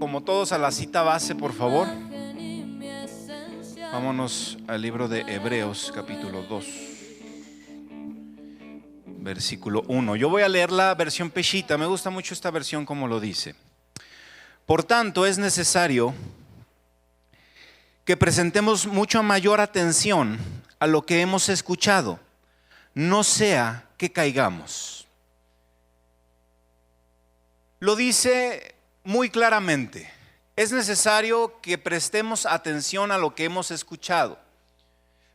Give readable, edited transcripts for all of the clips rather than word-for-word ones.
como todos a la cita base, por favor. Vámonos al libro de Hebreos, capítulo 2, versículo 1. Yo voy a leer la versión Peshita. Me gusta mucho esta versión como lo dice. Por tanto, es necesario que prestemos mucha mayor atención a lo que hemos escuchado, no sea que caigamos. Lo dice muy claramente. Es necesario que prestemos atención a lo que hemos escuchado.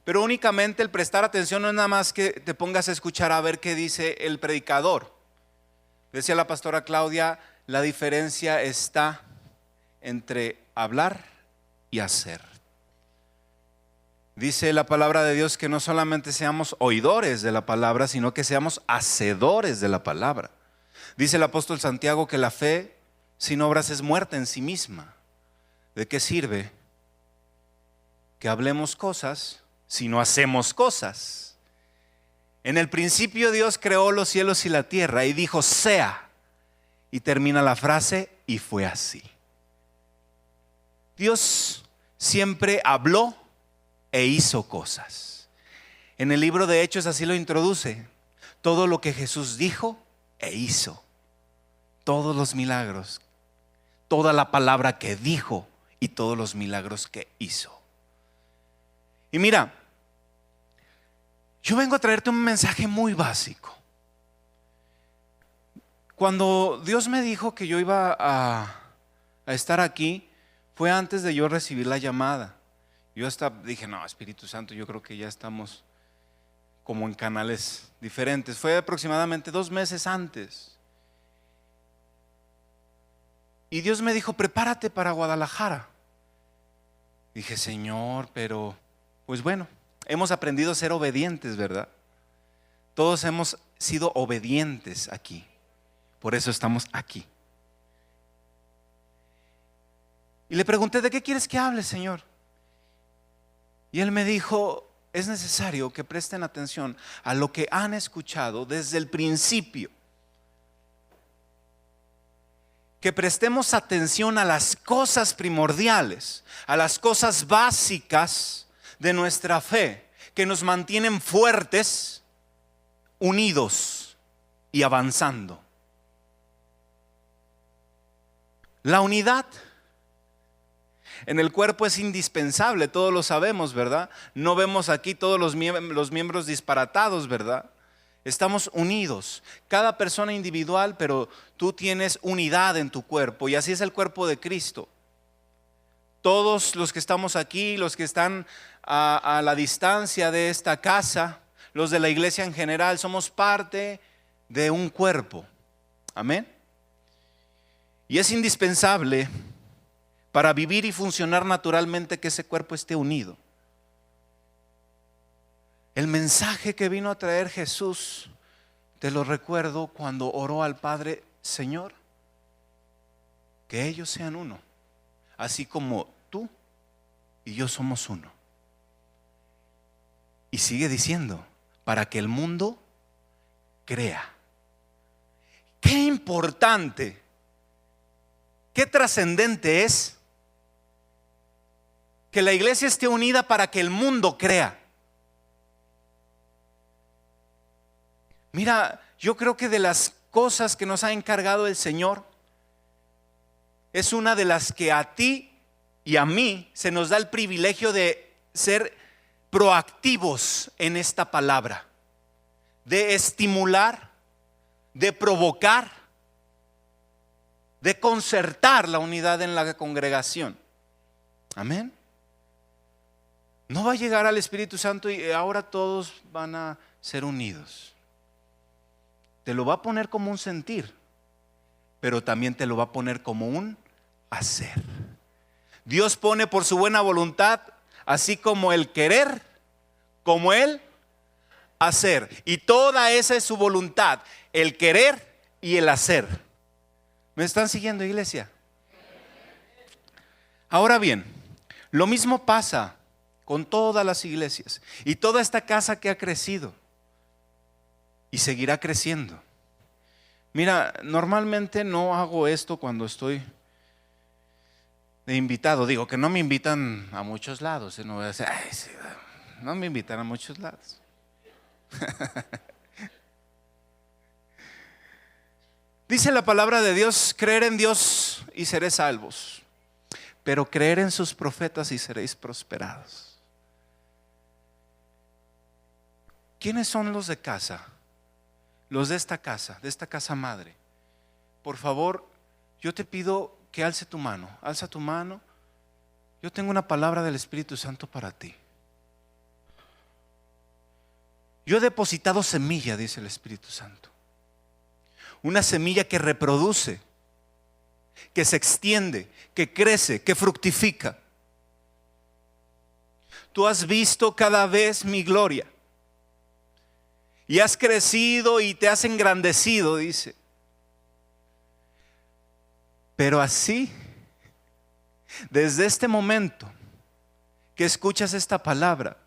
Pero únicamente el prestar atención no es nada más que te pongas a escuchar a ver qué dice el predicador. Decía la pastora Claudia, la diferencia está entre hablar y hacer. Dice la palabra de Dios que no solamente seamos oidores de la palabra, sino que seamos hacedores de la palabra. Dice el apóstol Santiago que la fe sin obras es muerta en sí misma. ¿De qué sirve que hablemos cosas si no hacemos cosas? En el principio Dios creó los cielos y la tierra y dijo sea, y termina la frase y fue así. Dios siempre habló e hizo cosas. En el libro de Hechos así lo introduce. Todo lo que Jesús dijo e hizo, todos los milagros, toda la palabra que dijo y todos los milagros que hizo. Y mira, yo vengo a traerte un mensaje muy básico. Cuando Dios me dijo que yo iba a estar aquí, fue antes de yo recibir la llamada. Yo hasta dije, no, Espíritu Santo, yo creo que ya estamos como en canales diferentes. Fue aproximadamente 2 meses antes. Y Dios me dijo, prepárate para Guadalajara. Dije, Señor, pero pues bueno, hemos aprendido a ser obedientes, ¿verdad? Todos hemos sido obedientes aquí. Por eso estamos aquí. Y le pregunté, ¿de qué quieres que hable, Señor? Y Él me dijo, es necesario que presten atención a lo que han escuchado desde el principio. Que prestemos atención a las cosas primordiales, a las cosas básicas de nuestra fe, que nos mantienen fuertes, unidos y avanzando. La unidad en el cuerpo es indispensable, todos lo sabemos, ¿verdad? No vemos aquí todos los miembros disparatados, ¿verdad? Estamos unidos, cada persona individual, pero tú tienes unidad en tu cuerpo y así es el cuerpo de Cristo. Todos los que estamos aquí, los que están a la distancia de esta casa, los de la iglesia en general, somos parte de un cuerpo. Amén. Y es indispensable para vivir y funcionar naturalmente que ese cuerpo esté unido. El mensaje que vino a traer Jesús, te lo recuerdo cuando oró al Padre, Señor, que ellos sean uno, así como tú y yo somos uno. Y sigue diciendo, para que el mundo crea. Qué importante, qué trascendente es que la iglesia esté unida para que el mundo crea. Mira, yo creo que de las cosas que nos ha encargado el Señor, es una de las que a ti y a mí se nos da el privilegio de ser proactivos en esta palabra, de estimular, de provocar, de concertar la unidad en la congregación. Amén. No va a llegar al Espíritu Santo y ahora todos van a ser unidos. Te lo va a poner como un sentir, pero también te lo va a poner como un hacer. Dios pone por su buena voluntad, así como el querer, como el hacer. Y toda esa es su voluntad, el querer y el hacer. ¿Me están siguiendo, iglesia? Ahora bien, lo mismo pasa con todas las iglesias y toda esta casa que ha crecido y seguirá creciendo. Mira, normalmente no hago esto cuando estoy de invitado. Digo que no me invitan a muchos lados. No voy a decir, "Ay, sí, no me invitan a muchos lados". Dice la palabra de Dios: creer en Dios y seréis salvos, pero creer en sus profetas y seréis prosperados. ¿Quiénes son los de casa? Los de esta casa madre. Por favor, yo te pido que alza tu mano. Yo tengo una palabra del Espíritu Santo para ti. Yo he depositado semilla, dice el Espíritu Santo. Una semilla que reproduce, que se extiende, que crece, que fructifica. Tú has visto cada vez mi gloria y has crecido y te has engrandecido, dice. Pero así, desde este momento que escuchas esta palabra,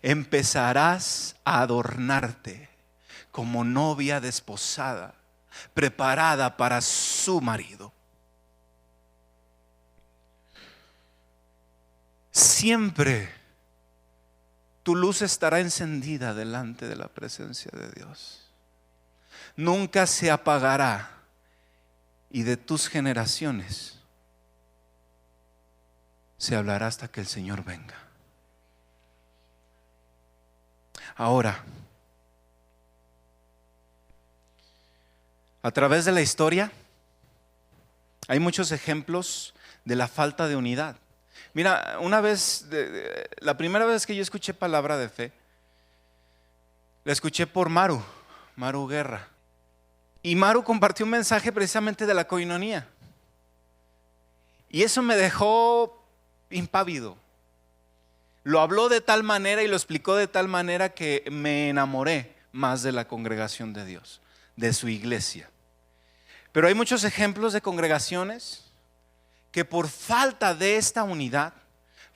empezarás a adornarte como novia desposada, preparada para su marido. Siempre tu luz estará encendida delante de la presencia de Dios. Nunca se apagará, y de tus generaciones se hablará hasta que el Señor venga. Ahora, a través de la historia hay muchos ejemplos de la falta de unidad. Mira, la primera vez que yo escuché palabra de fe, la escuché por Maru Guerra. Y Maru compartió un mensaje precisamente de la coinonía. Y eso me dejó impávido. Lo habló de tal manera y lo explicó de tal manera que me enamoré más de la congregación de Dios, de su iglesia. Pero hay muchos ejemplos de congregaciones que por falta de esta unidad,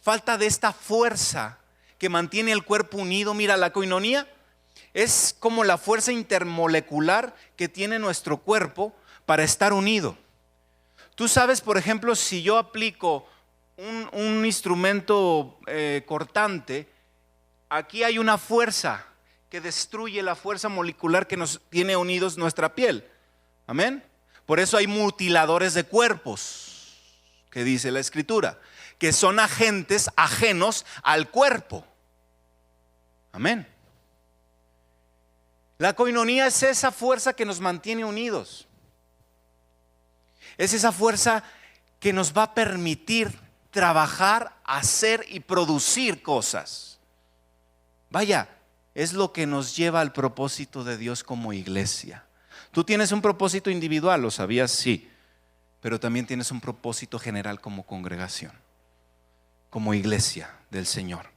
falta de esta fuerza que mantiene el cuerpo unido. Mira, la coinonía es como la fuerza intermolecular que tiene nuestro cuerpo para estar unido. Tú sabes, por ejemplo, si yo aplico un instrumento cortante, aquí hay una fuerza que destruye la fuerza molecular que nos tiene unidos nuestra piel. Amén. Por eso hay mutiladores de cuerpos, que dice la Escritura, que son agentes ajenos al cuerpo. Amén. La coinonía es esa fuerza que nos mantiene unidos. Es esa fuerza que nos va a permitir trabajar, hacer y producir cosas. Vaya, es lo que nos lleva al propósito de Dios como iglesia. Tú tienes un propósito individual, ¿lo sabías? Sí. Pero también tienes un propósito general como congregación, como iglesia del Señor.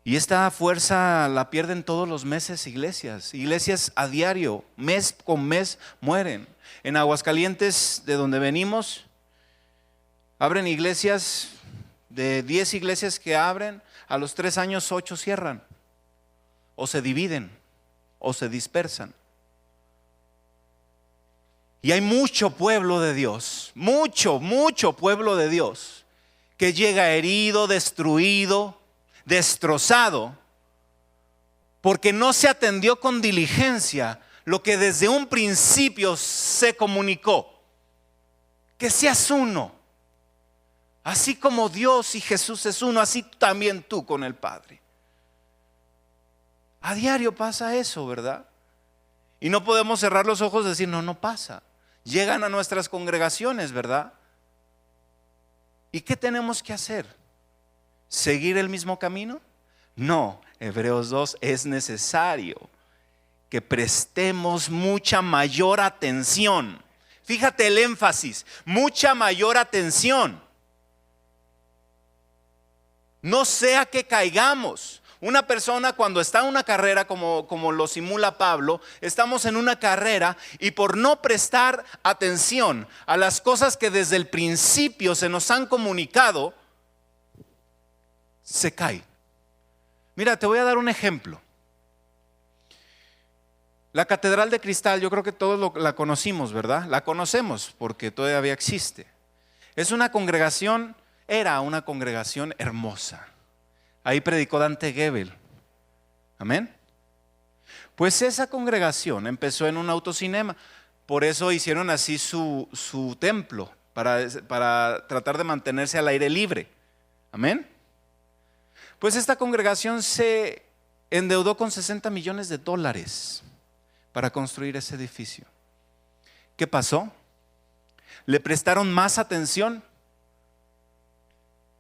Y esta fuerza la pierden todos los meses iglesias. Iglesias a diario, mes con mes mueren. En Aguascalientes, de donde venimos, abren iglesias, de 10 iglesias que abren, a los 3 años 8 cierran. O se dividen, o se dispersan. Y hay mucho pueblo de Dios, mucho pueblo de Dios, que llega herido, destruido, destrozado, porque no se atendió con diligencia lo que desde un principio se comunicó: que seas uno, así como Dios y Jesús es uno, así también tú con el Padre. A diario pasa eso, ¿verdad? Y no podemos cerrar los ojos y decir no pasa. Llegan a nuestras congregaciones, ¿verdad? ¿Y qué tenemos que hacer? ¿Seguir el mismo camino? No, Hebreos 2, es necesario que prestemos mucha mayor atención. Fíjate el énfasis, mucha mayor atención. No sea que caigamos. Una persona cuando está en una carrera, como lo simula Pablo, estamos en una carrera y por no prestar atención a las cosas que desde el principio se nos han comunicado, se cae. Mira, te voy a dar un ejemplo. La Catedral de Cristal, yo creo que todos la conocimos, ¿verdad? La conocemos porque todavía existe. Es una congregación, era una congregación hermosa. Ahí predicó Dante Gebel. Amén. Pues esa congregación empezó en un autocinema. Por eso hicieron así su templo, para tratar de mantenerse al aire libre. Amén. Pues esta congregación se endeudó con $60 millones para construir ese edificio. ¿Qué pasó? Le prestaron más atención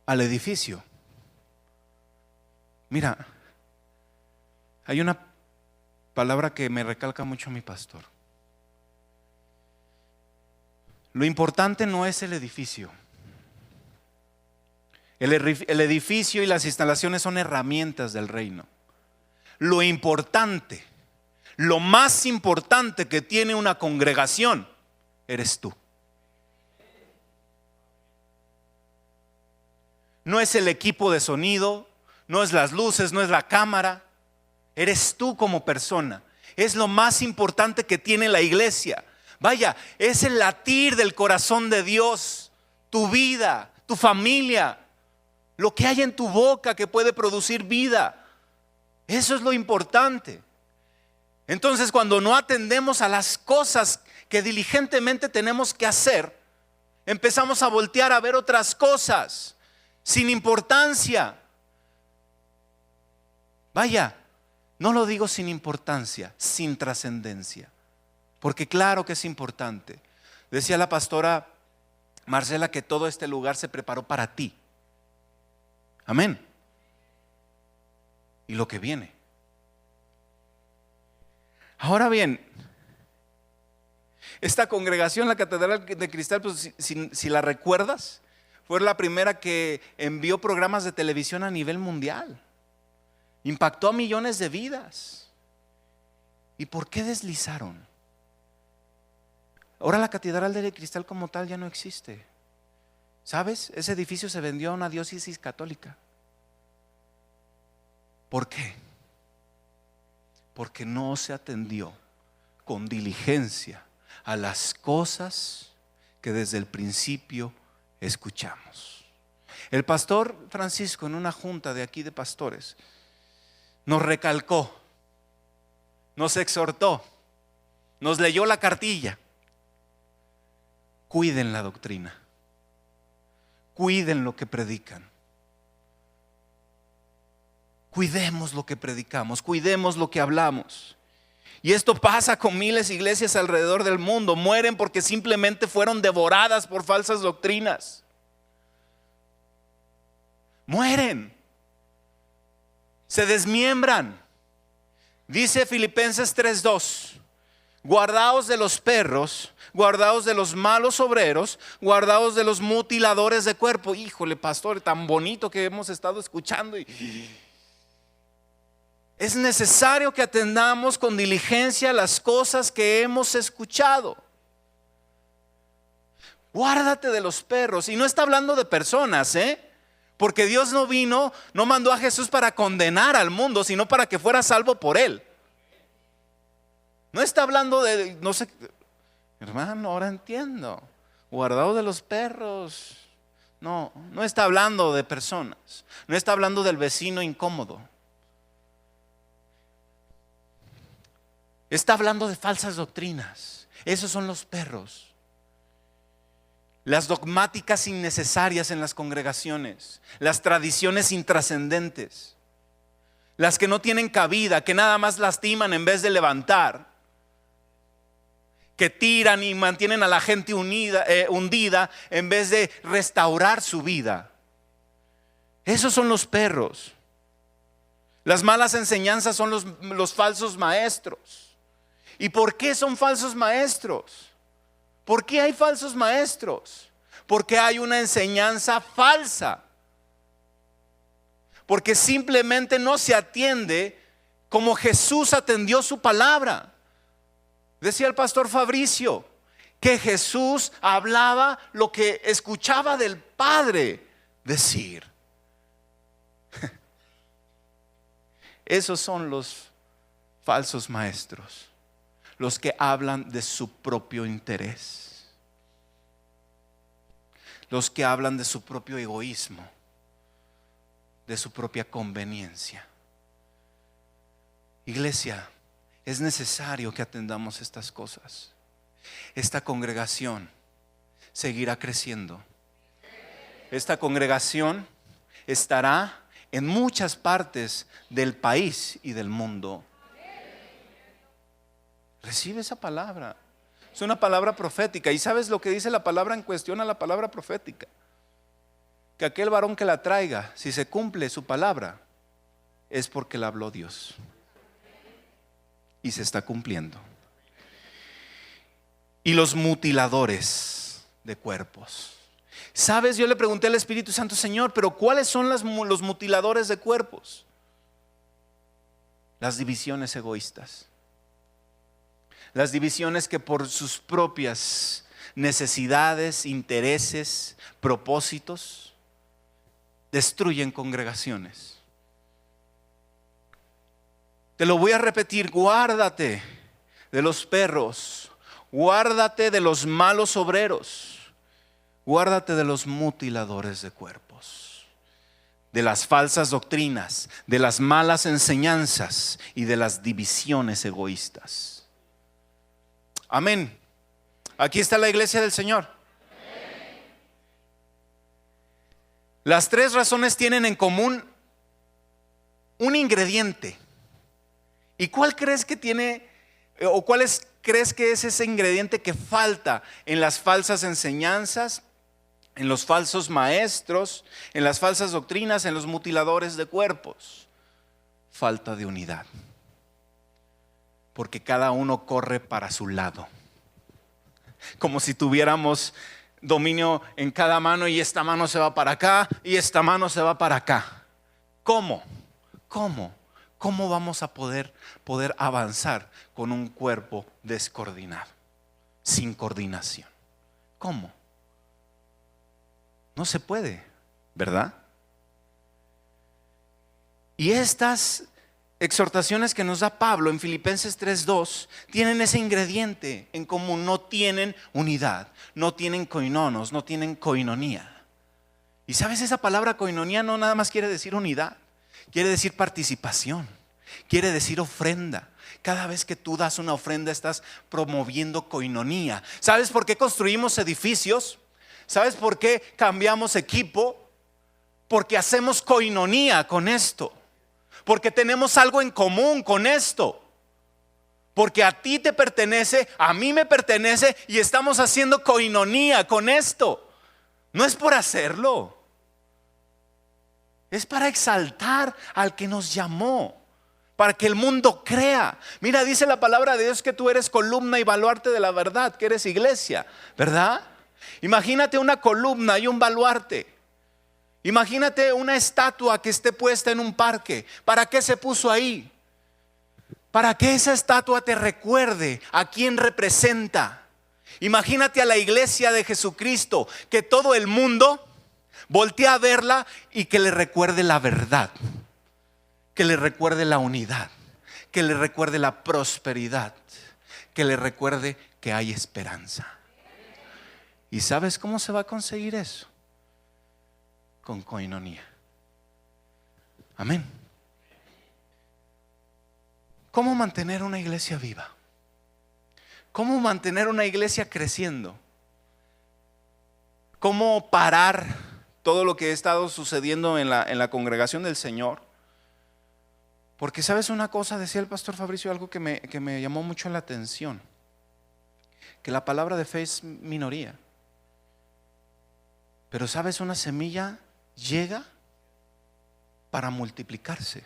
al edificio. Mira, hay una palabra que me recalca mucho mi pastor. Lo importante no es el edificio. El edificio y las instalaciones son herramientas del reino. Lo importante, lo más importante que tiene una congregación, eres tú. No es el equipo de sonido, no es las luces, no es la cámara. Eres tú como persona. Es lo más importante que tiene la iglesia. Vaya, es el latir del corazón de Dios. Tu vida, tu familia, lo que hay en tu boca que puede producir vida. Eso es lo importante. Entonces, cuando no atendemos a las cosas que diligentemente tenemos que hacer, empezamos a voltear a ver otras cosas sin importancia. Vaya, no lo digo sin importancia, sin trascendencia. Porque claro que es importante. Decía la pastora Marcela que todo este lugar se preparó para ti. Amén. Y lo que viene. Ahora bien, esta congregación, la Catedral de Cristal, pues si la recuerdas, fue la primera que envió programas de televisión a nivel mundial. Impactó a millones de vidas. ¿Y por qué deslizaron? Ahora la Catedral de Cristal como tal ya no existe. ¿Sabes? Ese edificio se vendió a una diócesis católica. ¿Por qué? Porque no se atendió con diligencia a las cosas que desde el principio escuchamos. El pastor Francisco, en una junta de aquí de pastores, nos recalcó, nos exhortó, nos leyó la cartilla. Cuiden la doctrina, cuiden lo que predican, cuidemos lo que predicamos, cuidemos lo que hablamos. Y esto pasa con miles de iglesias alrededor del mundo. Mueren porque simplemente fueron devoradas por falsas doctrinas. Mueren, se desmiembran. Dice Filipenses 3:2: guardaos de los perros, guardaos de los malos obreros, guardaos de los mutiladores de cuerpo. Híjole, pastor, tan bonito que hemos estado escuchando. Es necesario que atendamos con diligencia las cosas que hemos escuchado. Guárdate de los perros. Y no está hablando de personas, porque Dios no mandó a Jesús para condenar al mundo, sino para que fuera salvo por él. No está hablando de, no sé, hermano, ahora entiendo. Guardado de los perros. No está hablando de personas. No está hablando del vecino incómodo. Está hablando de falsas doctrinas. Esos son los perros. Las dogmáticas innecesarias en las congregaciones. Las tradiciones intrascendentes. Las que no tienen cabida, que nada más lastiman en vez de levantar. Que tiran y mantienen a la gente hundida en vez de restaurar su vida. Esos son los perros. Las malas enseñanzas son los falsos maestros. ¿Y por qué son falsos maestros? ¿Por qué hay falsos maestros? Porque hay una enseñanza falsa. Porque simplemente no se atiende como Jesús atendió su palabra. Decía el pastor Fabricio que Jesús hablaba lo que escuchaba del Padre decir. Esos son los falsos maestros. los que hablan de su propio interés, los que hablan de su propio egoísmo, de su propia conveniencia. Iglesia, es necesario que atendamos estas cosas. Esta congregación seguirá creciendo. Esta congregación estará en muchas partes del país y del mundo. Recibe esa palabra. Es una palabra profética. ¿Y sabes lo que dice la palabra en cuestión a la palabra profética? Que aquel varón que la traiga, si se cumple su palabra, es porque la habló Dios. Y se está cumpliendo. Y los mutiladores de cuerpos. ¿Sabes? Yo le pregunté al Espíritu Santo, Señor, pero ¿cuáles son los mutiladores de cuerpos? Las divisiones egoístas. Las divisiones que por sus propias necesidades, intereses, propósitos, destruyen congregaciones. Te lo voy a repetir, guárdate de los perros, guárdate de los malos obreros, guárdate de los mutiladores de cuerpos, de las falsas doctrinas, de las malas enseñanzas y de las divisiones egoístas. Amén. Aquí está la iglesia del Señor. Las tres razones tienen en común un ingrediente. ¿Y cuál crees que tiene, o crees que es ese ingrediente que falta en las falsas enseñanzas, en los falsos maestros, en las falsas doctrinas, en los mutiladores de cuerpos? Falta de unidad. Porque cada uno corre para su lado. Como si tuviéramos dominio en cada mano y esta mano se va para acá y esta mano se va para acá. ¿Cómo? ¿Cómo vamos a poder avanzar con un cuerpo descoordinado, sin coordinación? ¿Cómo? No se puede, ¿verdad? Y estas exhortaciones que nos da Pablo en Filipenses 3:2 tienen ese ingrediente en común. No tienen unidad, no tienen koinonos, no tienen koinonía. Y sabes, esa palabra koinonía no nada más quiere decir unidad, quiere decir participación, quiere decir ofrenda. Cada vez que tú das una ofrenda estás promoviendo koinonía. ¿Sabes por qué construimos edificios? ¿Sabes por qué cambiamos equipo? Porque hacemos koinonía con esto. Porque tenemos algo en común con esto. Porque a ti te pertenece, a mí me pertenece y estamos haciendo koinonía con esto. No es por hacerlo. Es para exaltar al que nos llamó. Para que el mundo crea. Mira, dice la palabra de Dios que tú eres columna y baluarte de la verdad, que eres iglesia, ¿verdad? Imagínate una columna y un baluarte. Imagínate una estatua que esté puesta en un parque. ¿Para qué se puso ahí? Para que esa estatua te recuerde a quién representa. Imagínate a la iglesia de Jesucristo, que todo el mundo voltee a verla y que le recuerde la verdad, que le recuerde la unidad, que le recuerde la prosperidad, que le recuerde que hay esperanza. ¿Y sabes cómo se va a conseguir eso? Con koinonía. Amén. ¿Cómo mantener una iglesia viva? ¿Cómo mantener una iglesia creciendo? ¿Cómo parar todo lo que ha estado sucediendo en la congregación del Señor? Porque sabes una cosa, decía el pastor Fabricio, algo que me llamó mucho la atención, que la palabra de fe es minoría. Pero sabes, una semilla llega para multiplicarse.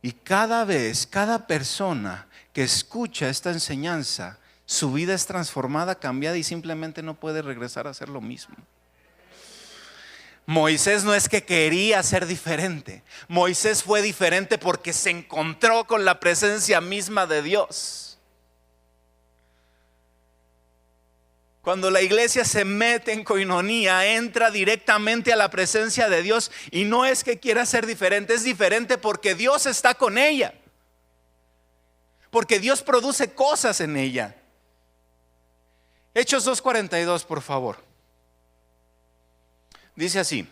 Y cada persona que escucha esta enseñanza, su vida es transformada, cambiada y simplemente no puede regresar a hacer lo mismo. Moisés no es que quería ser diferente. Moisés fue diferente porque se encontró con la presencia misma de Dios. Cuando la iglesia se mete en koinonía, entra directamente a la presencia de Dios. Y no es que quiera ser diferente, es diferente porque Dios está con ella. porque Dios produce cosas en ella. Hechos 2:42, por favor. Dice así: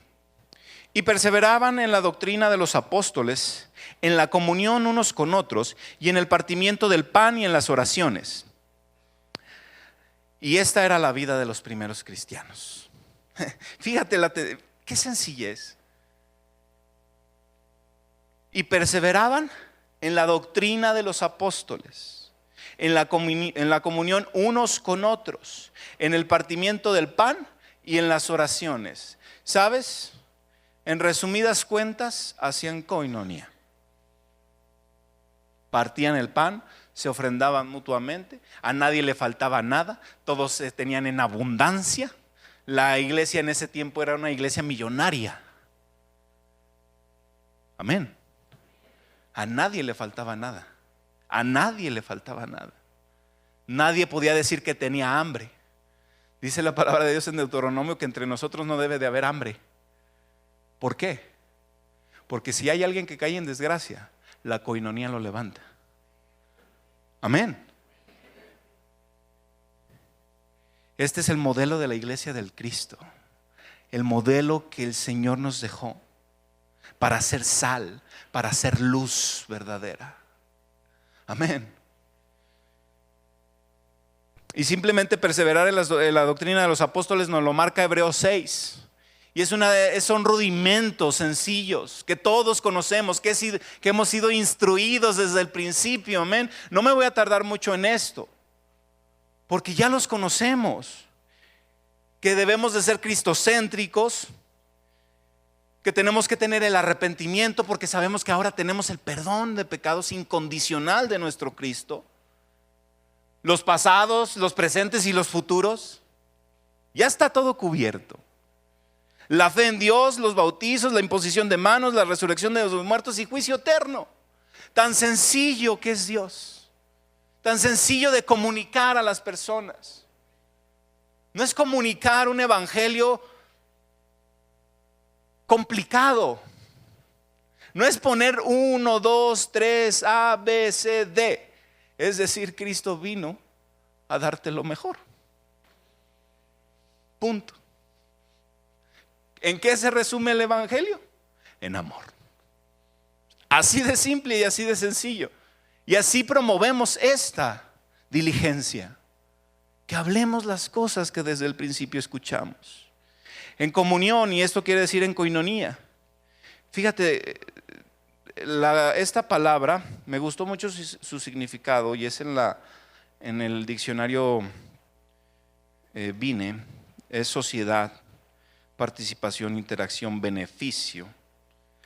y perseveraban en la doctrina de los apóstoles, en la comunión unos con otros, y en el partimiento del pan y en las oraciones. Y esta era la vida de los primeros cristianos. Fíjate, qué sencillez. Y perseveraban en la doctrina de los apóstoles, en la comunión unos con otros, en el partimiento del pan y en las oraciones. ¿Sabes? En resumidas cuentas, hacían koinonía. Partían el pan, se ofrendaban mutuamente, a nadie le faltaba nada, todos tenían en abundancia. La iglesia en ese tiempo era una iglesia millonaria. Amén. A nadie le faltaba nada. A nadie le faltaba nada. Nadie podía decir que tenía hambre. Dice la palabra de Dios en Deuteronomio que entre nosotros no debe de haber hambre. ¿Por qué? Porque si hay alguien que cae en desgracia, la koinonía lo levanta. Amén. Este es el modelo de la iglesia del Cristo. El modelo que el Señor nos dejó para hacer sal, para hacer luz verdadera. Amén. Y simplemente perseverar en la doctrina de los apóstoles nos lo marca Hebreos 6. Y son rudimentos sencillos que todos conocemos, que hemos sido instruidos desde el principio. Amén. No me voy a tardar mucho en esto, porque ya los conocemos. Que debemos de ser cristocéntricos, que tenemos que tener el arrepentimiento, porque sabemos que ahora tenemos el perdón de pecados incondicional de nuestro Cristo. Los pasados, los presentes y los futuros, ya está todo cubierto. La fe en Dios, los bautizos, la imposición de manos, la resurrección de los muertos y juicio eterno. Tan sencillo que es Dios. Tan sencillo de comunicar a las personas. No es comunicar un evangelio complicado. No es poner 1, 2, 3, A, B, C, D. Es decir, Cristo vino a darte lo mejor. Punto. ¿En qué se resume el evangelio? En amor. Así de simple y así de sencillo. Y así promovemos esta diligencia. Que hablemos las cosas que desde el principio escuchamos. En comunión, y esto quiere decir en koinonía. Fíjate, esta palabra me gustó mucho su significado, y es en el diccionario Vine, es sociedad, participación, interacción, beneficio,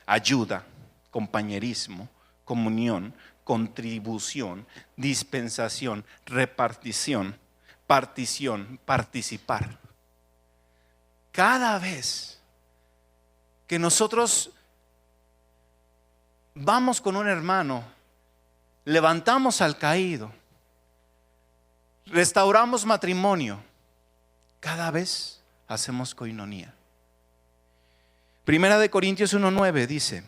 ayuda, compañerismo, comunión, contribución, dispensación, repartición, partición, participar. Cada vez que nosotros vamos con un hermano, levantamos al caído, restauramos matrimonio, cada vez hacemos koinonía. Primera de Corintios 1:9 dice: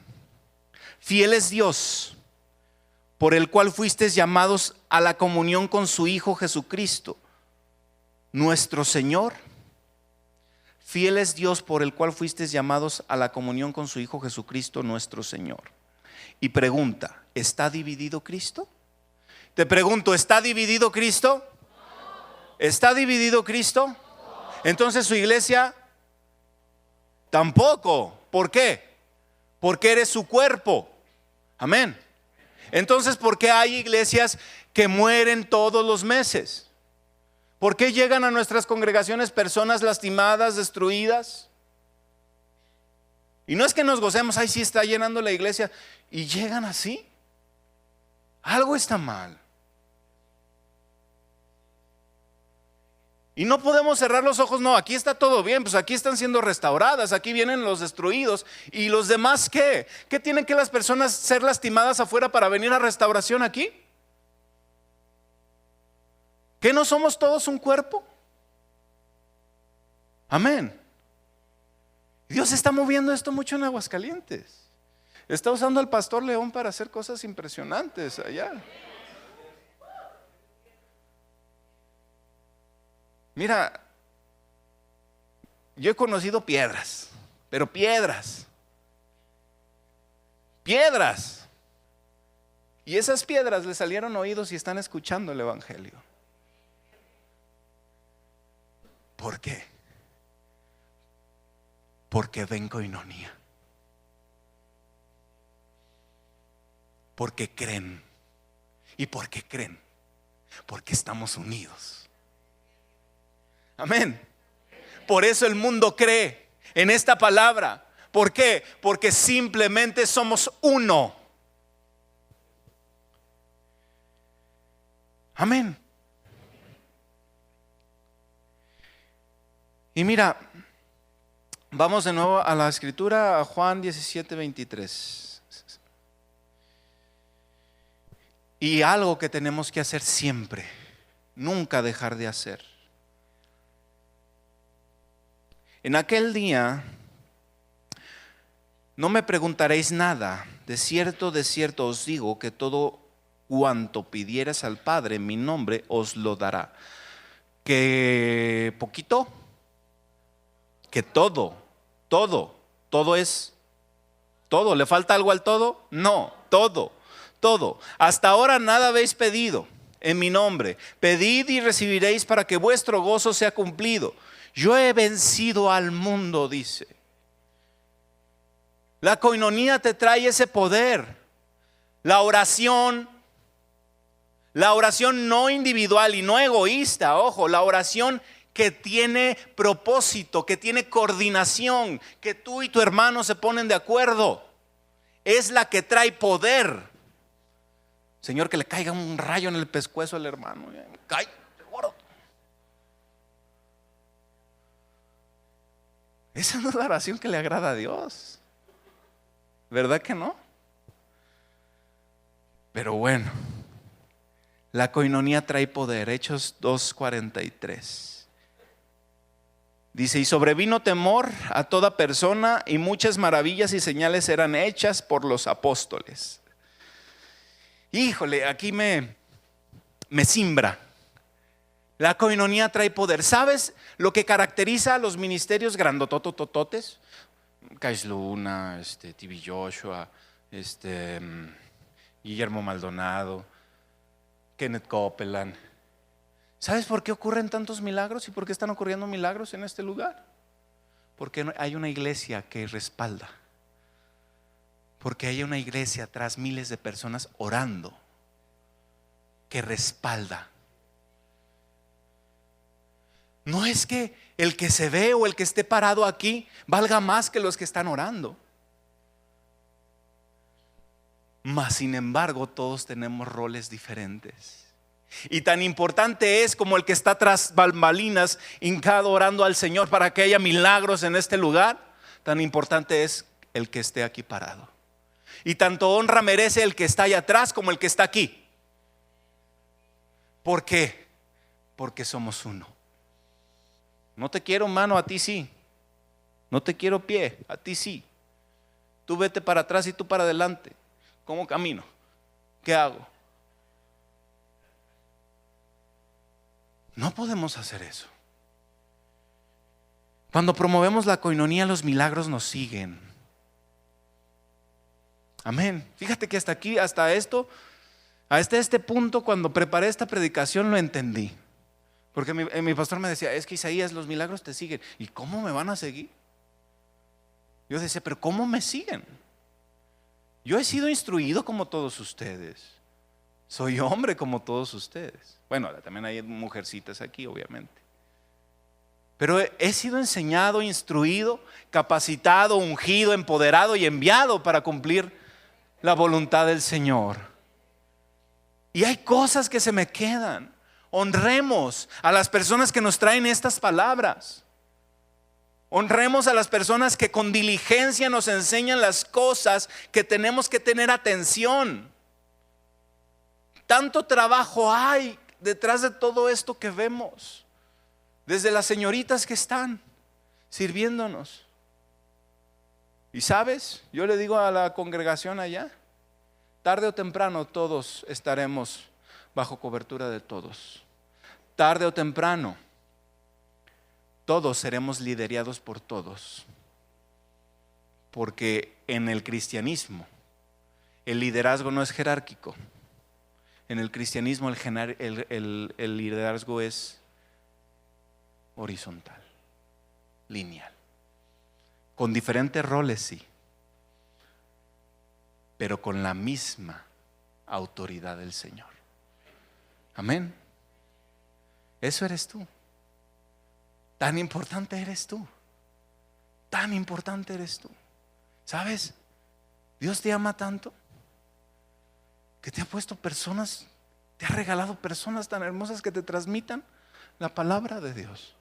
fiel es Dios, por el cual fuisteis llamados a la comunión con su Hijo Jesucristo, nuestro Señor. Fiel es Dios, por el cual fuisteis llamados a la comunión con su Hijo Jesucristo, nuestro Señor. Y pregunta: ¿está dividido Cristo? Te pregunto, ¿está dividido Cristo? ¿Está dividido Cristo? Entonces su iglesia tampoco. ¿Por qué? Porque eres su cuerpo. Amén. Entonces, ¿por qué hay iglesias que mueren todos los meses? ¿Por qué llegan a nuestras congregaciones personas lastimadas, destruidas? Y no es que nos gocemos, ay, sí está llenando la iglesia, y llegan así. Algo está mal. Y no podemos cerrar los ojos, no, aquí está todo bien, pues aquí están siendo restauradas, aquí vienen los destruidos. ¿Y los demás qué? ¿Qué tienen que las personas ser lastimadas afuera para venir a restauración aquí? ¿Que no somos todos un cuerpo? Amén. Dios está moviendo esto mucho en Aguascalientes. Está usando al pastor León para hacer cosas impresionantes allá. Mira, yo he conocido piedras, pero piedras. Y esas piedras le salieron oídos y están escuchando el evangelio. ¿Por qué? Porque ven coinonía. Porque creen. ¿Y por qué creen? Porque estamos unidos. Amén. Por eso el mundo cree en esta palabra. ¿Por qué? Porque simplemente somos uno. Amén. Y mira, vamos de nuevo a la escritura, a Juan 17:23. Y algo que tenemos que hacer siempre, nunca dejar de hacer. En aquel día no me preguntaréis nada. De cierto os digo que todo cuanto pidieras al Padre en mi nombre os lo dará. Que poquito, que todo es todo. ¿Le falta algo al todo? No, todo. Hasta ahora nada habéis pedido en mi nombre. Pedid y recibiréis para que vuestro gozo sea cumplido. Yo he vencido al mundo, dice. La coinonía te trae ese poder. La oración no individual y no egoísta, ojo, la oración que tiene propósito, que tiene coordinación, que tú y tu hermano se ponen de acuerdo, es la que trae poder. Señor, que le caiga un rayo en el pescuezo al hermano. Cae, gordo. Esa no es la oración que le agrada a Dios. ¿Verdad que no? Pero bueno, la coinonía trae poder. Hechos 2:43. Dice, y sobrevino temor a toda persona y muchas maravillas y señales eran hechas por los apóstoles. Híjole, aquí me simbra. La coinonía trae poder. ¿Sabes lo que caracteriza a los ministerios grandototototes? Kais Luna, TV Joshua, Guillermo Maldonado, Kenneth Copeland. ¿Sabes por qué ocurren tantos milagros y por qué están ocurriendo milagros en este lugar? Porque hay una iglesia que respalda. Porque hay una iglesia atrás, miles de personas orando, que respalda. No es que el que se ve o el que esté parado aquí valga más que los que están orando. Mas sin embargo todos tenemos roles diferentes. Y tan importante es como el que está tras bambalinas, hincado orando al Señor para que haya milagros en este lugar, tan importante es el que esté aquí parado. Y tanto honra merece el que está allá atrás como el que está aquí. ¿Por qué? Porque somos uno. No te quiero mano, a ti sí. No te quiero pie, a ti sí. Tú vete para atrás y tú para adelante. ¿Cómo camino? ¿Qué hago? No podemos hacer eso. Cuando promovemos la coinonía, los milagros nos siguen. Amén. Fíjate que hasta aquí, hasta este punto, cuando preparé esta predicación lo entendí. Porque mi pastor me decía, es que Isaías, los milagros te siguen. ¿Y cómo me van a seguir? Yo decía, pero ¿cómo me siguen? Yo he sido instruido como todos ustedes. Soy hombre como todos ustedes. Bueno, también hay mujercitas aquí, obviamente. Pero he sido enseñado, instruido, capacitado, ungido, empoderado y enviado para cumplir la voluntad del Señor. Y hay cosas que se me quedan. Honremos a las personas que nos traen estas palabras. Honremos a las personas que con diligencia nos enseñan las cosas que tenemos que tener atención. Tanto trabajo hay detrás de todo esto que vemos. Desde las señoritas que están sirviéndonos. Y sabes, yo le digo a la congregación allá, tarde o temprano todos estaremos bajo cobertura de todos. Tarde o temprano todos seremos liderados por todos. Porque en el cristianismo el liderazgo no es jerárquico. En el cristianismo el liderazgo es horizontal, lineal. Con diferentes roles, sí, pero con la misma autoridad del Señor. Amén. Eso eres tú. Tan importante eres tú. Tan importante eres tú. ¿Sabes? Dios te ama tanto que te ha puesto personas, te ha regalado personas tan hermosas que te transmitan la palabra de Dios.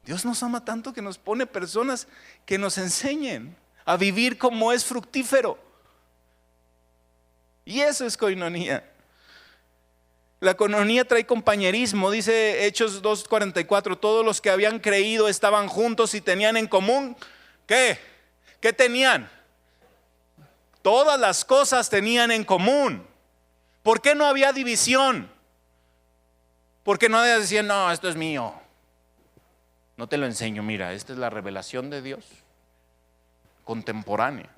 Dios nos ama tanto que nos pone personas que nos enseñen a vivir como es fructífero. Y eso es coinonía. La coinonía trae compañerismo, dice Hechos 2:44, todos los que habían creído estaban juntos y tenían en común, ¿qué? ¿Qué tenían? Todas las cosas tenían en común. ¿Por qué no había división? Porque no decían, no, esto es mío. No te lo enseño, mira, esta es la revelación de Dios contemporánea.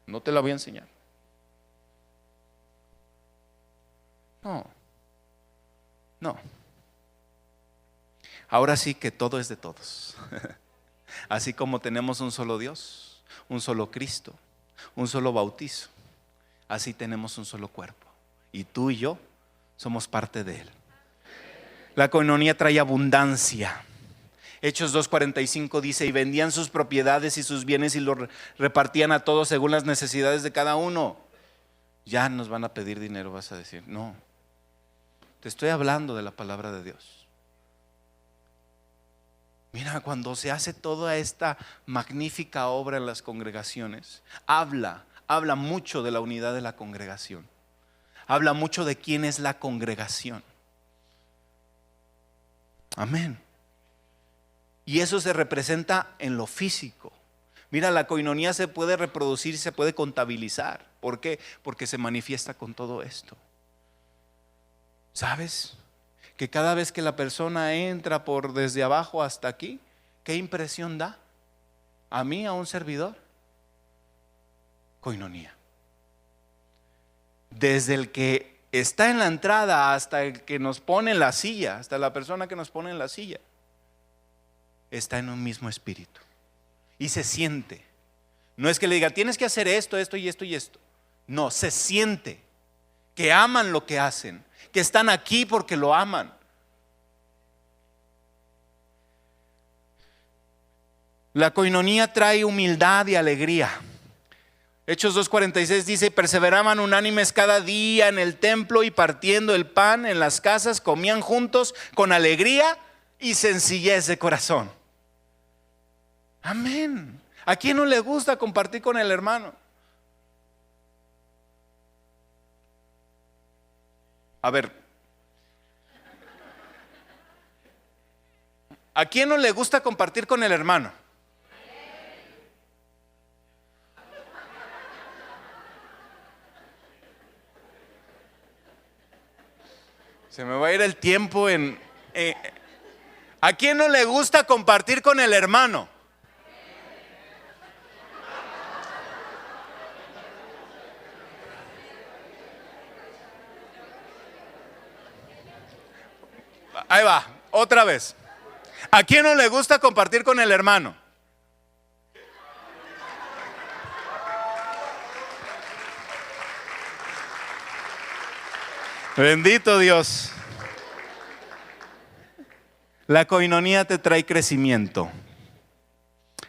No te la voy a enseñar. No. Ahora sí que todo es de todos. Así como tenemos un solo Dios, un solo Cristo, un solo bautizo, así tenemos un solo cuerpo. Y tú y yo somos parte de él. La coinonía trae abundancia. Hechos 2:45 dice, y vendían sus propiedades y sus bienes y los repartían a todos según las necesidades de cada uno. Ya nos van a pedir dinero, vas a decir. No, te estoy hablando de la palabra de Dios. Mira, cuando se hace toda esta magnífica obra en las congregaciones, habla mucho de la unidad de la congregación. Habla mucho de quién es la congregación. Amén. Y eso se representa en lo físico. Mira, la coinonía se puede reproducir, se puede contabilizar. ¿Por qué? Porque se manifiesta con todo esto. ¿Sabes? Que cada vez que la persona entra por desde abajo hasta aquí, ¿qué impresión da? A mí, a un servidor. Coinonía. Desde el que está en la entrada hasta el que nos pone en la silla, hasta la persona que nos pone en la silla, está en un mismo espíritu. Y se siente. No es que le diga, tienes que hacer esto, esto y esto y esto. No, se siente que aman lo que hacen, que están aquí porque lo aman. La coinonía trae humildad y alegría. Hechos 2:46 dice, perseveraban unánimes cada día en el templo y partiendo el pan en las casas, comían juntos con alegría y sencillez de corazón. Amén. ¿A quién no le gusta compartir con el hermano? A ver, ¿a quién no le gusta compartir con el hermano? Se me va a ir el tiempo en... ¿A quién no le gusta compartir con el hermano? Ahí va, otra vez. ¿A quién no le gusta compartir con el hermano? Bendito Dios. La coinonía te trae crecimiento.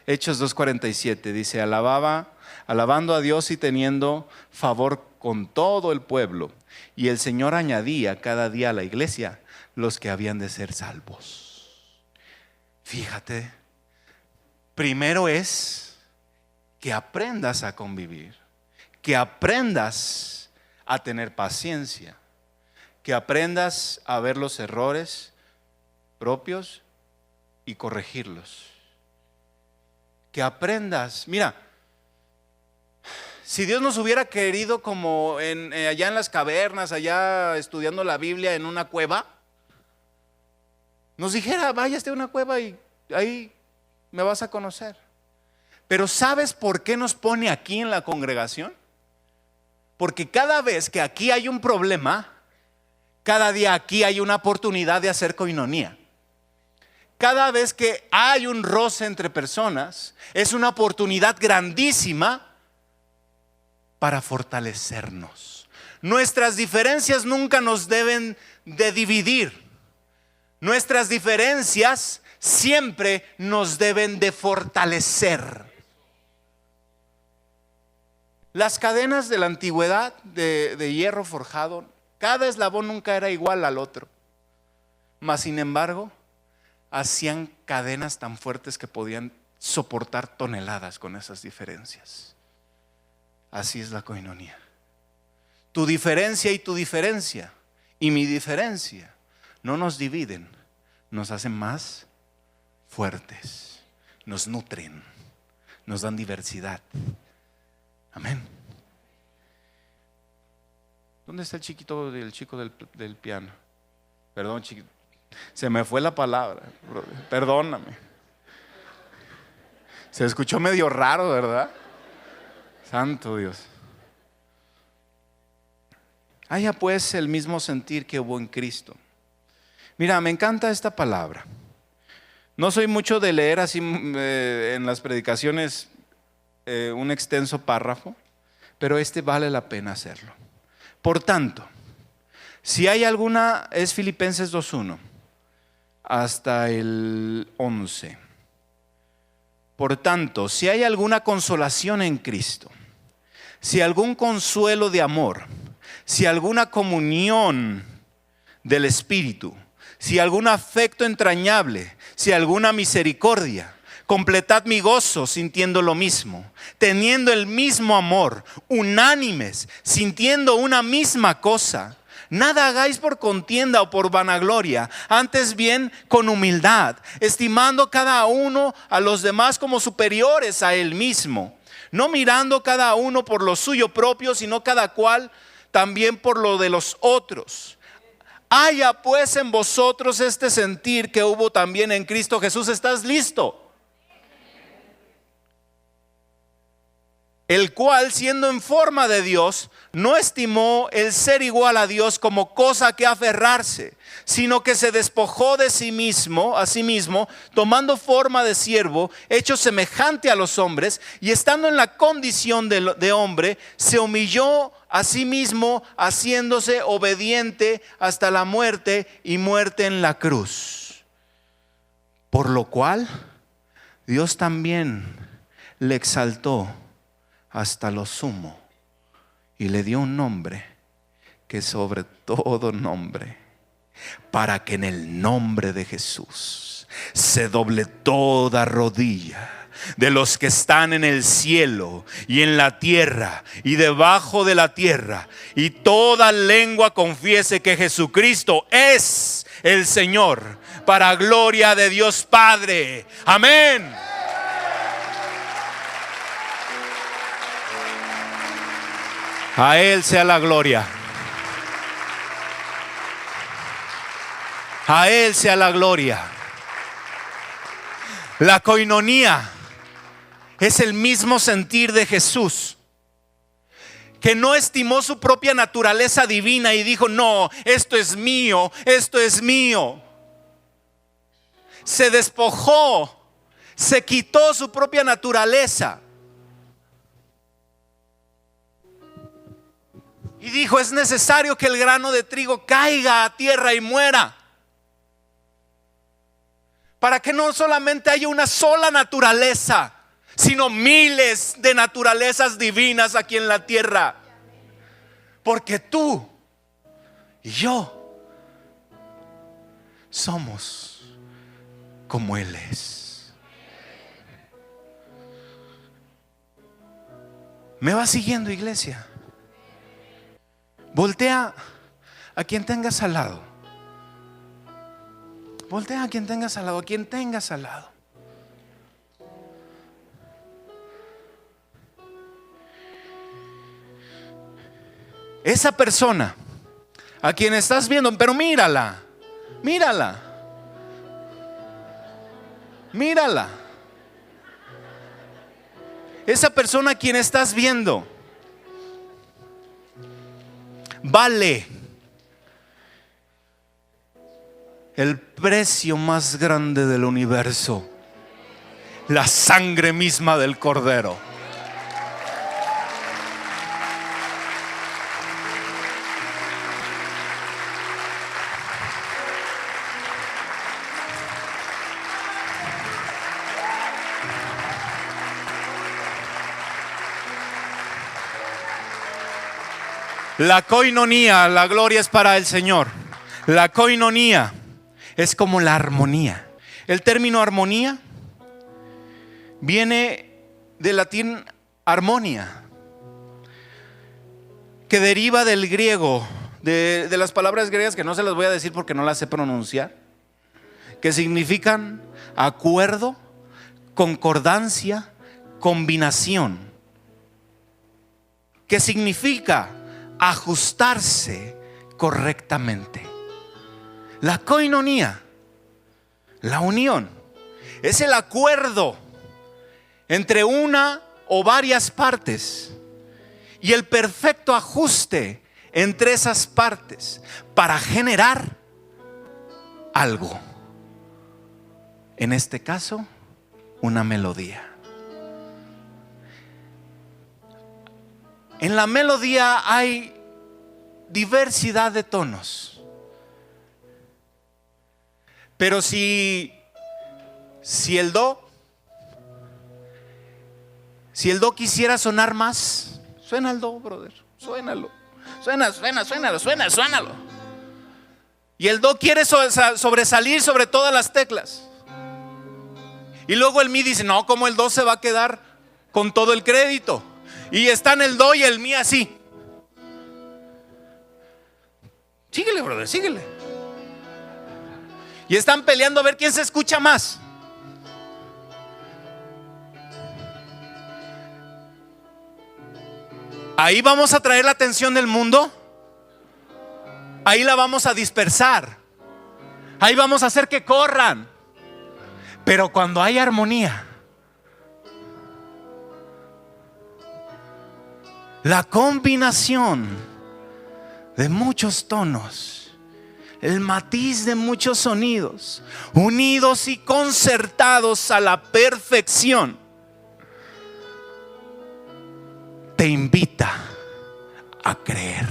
Hechos 2:47 dice, alabando a Dios y teniendo favor con todo el pueblo. Y el Señor añadía cada día a la iglesia los que habían de ser salvos. Fíjate, primero es que aprendas a convivir, que aprendas a tener paciencia, que aprendas a ver los errores propios y corregirlos. Que aprendas, mira, si Dios nos hubiera querido como allá en las cavernas, allá estudiando la Biblia en una cueva, nos dijera, váyase a una cueva y ahí me vas a conocer. Pero ¿sabes por qué nos pone aquí en la congregación? Porque cada vez que aquí hay un problema, cada día aquí hay una oportunidad de hacer coinonía. Cada vez que hay un roce entre personas, es una oportunidad grandísima para fortalecernos. Nuestras diferencias nunca nos deben de dividir. Nuestras diferencias siempre nos deben de fortalecer. Las cadenas de la antigüedad de hierro forjado, cada eslabón nunca era igual al otro. Mas sin embargo, hacían cadenas tan fuertes que podían soportar toneladas con esas diferencias. Así es la coinonía. Tu diferencia y mi diferencia no nos dividen, nos hacen más fuertes, nos nutren, nos dan diversidad. Amén. ¿Dónde está el chico del piano? Perdón, chiquito. Se me fue la palabra. Perdóname. Se escuchó medio raro, ¿verdad? Santo Dios. Haya pues el mismo sentir que hubo en Cristo. Mira, me encanta esta palabra. No soy mucho de leer así en las predicaciones un extenso párrafo, pero vale la pena hacerlo. Por tanto, si hay alguna, es Filipenses 2:1 hasta el 11. Por tanto, si hay alguna consolación en Cristo, si algún consuelo de amor, si alguna comunión del Espíritu, si algún afecto entrañable, si alguna misericordia, completad mi gozo sintiendo lo mismo, teniendo el mismo amor, unánimes, sintiendo una misma cosa. Nada hagáis por contienda o por vanagloria, antes bien con humildad, estimando cada uno a los demás como superiores a él mismo, no mirando cada uno por lo suyo propio, sino cada cual también por lo de los otros. Haya pues en vosotros este sentir que hubo también en Cristo Jesús. ¿Estás listo? El cual, siendo en forma de Dios, no estimó el ser igual a Dios como cosa que aferrarse, sino que se despojó de sí mismo, a sí mismo, tomando forma de siervo, hecho semejante a los hombres, y estando en la condición de hombre, se humilló a sí mismo, haciéndose obediente hasta la muerte y muerte en la cruz. Por lo cual, Dios también le exaltó hasta lo sumo y le dio un nombre que sobre todo nombre, para que en el nombre de Jesús se doble toda rodilla de los que están en el cielo y en la tierra y debajo de la tierra, y toda lengua confiese que Jesucristo es el Señor, para gloria de Dios Padre. Amén. A Él sea la gloria. A Él sea la gloria. La coinonía es el mismo sentir de Jesús, que no estimó su propia naturaleza divina y dijo: no, esto es mío, esto es mío. Se despojó, se quitó su propia naturaleza y dijo: es necesario que el grano de trigo caiga a tierra y muera, para que no solamente haya una sola naturaleza, sino miles de naturalezas divinas aquí en la tierra. Porque tú y yo somos como Él es. ¿Me va siguiendo, iglesia? Voltea a quien tengas al lado. Voltea a quien tengas al lado, a quien tengas al lado. Esa persona a quien estás viendo, pero mírala, mírala. Mírala. Esa persona a quien estás viendo vale el precio más grande del universo, la sangre misma del Cordero. La koinonía, la gloria es para el Señor. La koinonía es como la armonía. El término armonía viene del latín armonia, que deriva del griego, de las palabras griegas que no se las voy a decir porque no las sé pronunciar, que significan acuerdo, concordancia, combinación, que significa ajustarse correctamente. La koinonía, la unión, es el acuerdo entre una o varias partes y el perfecto ajuste entre esas partes para generar algo. En este caso, una melodía. En la melodía hay diversidad de tonos. Pero si el do quisiera sonar más, suena el do, brother. Suénalo. Suénalo. Y el do quiere sobresalir sobre todas las teclas. Y luego el mi dice, no, como el do se va a quedar con todo el crédito. Y están el do y el mi así. Síguele, brother, síguele. Y están peleando a ver quién se escucha más. Ahí vamos a traer la atención del mundo. Ahí la vamos a dispersar. Ahí vamos a hacer que corran. Pero cuando hay armonía, la combinación de muchos tonos, el matiz de muchos sonidos, unidos y concertados a la perfección, te invita a creer.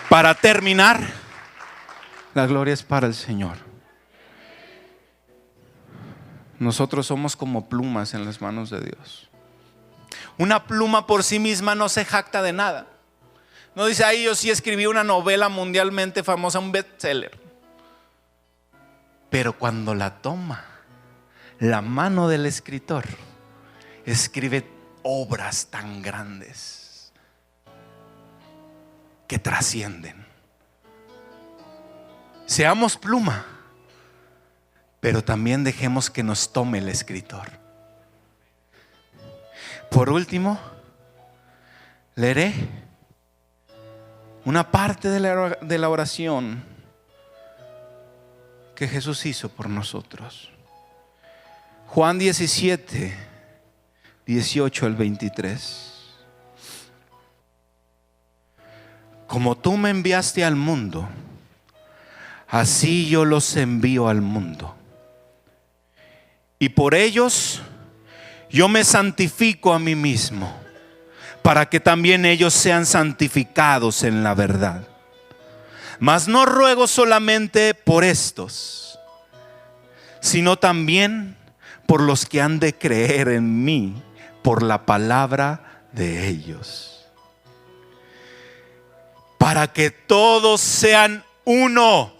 Para terminar, la gloria es para el Señor. Nosotros somos como plumas en las manos de Dios. Una pluma por sí misma no se jacta de nada. No dice, ay, yo sí escribí una novela mundialmente famosa, un bestseller. Pero cuando la toma la mano del escritor, escribe obras tan grandes que trascienden. Seamos pluma, pero también dejemos que nos tome el escritor. Por último, leeré una parte de la oración que Jesús hizo por nosotros. Juan 17, 18 al 23. Como tú me enviaste al mundo, así yo los envío al mundo. Y por ellos yo me santifico a mí mismo, para que también ellos sean santificados en la verdad. Mas no ruego solamente por estos, sino también por los que han de creer en mí por la palabra de ellos, para que todos sean uno,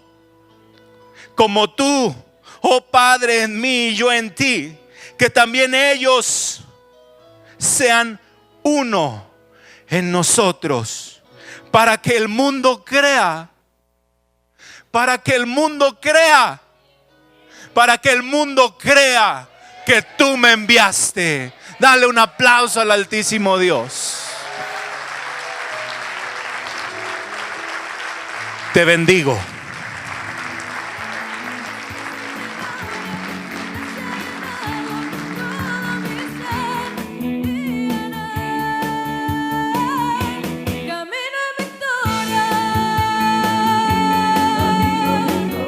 como tú, oh Padre, en mí y yo en ti, que también ellos sean uno en nosotros, para que el mundo crea, para que el mundo crea que tú me enviaste Dale un aplauso al Altísimo Dios. Te bendigo.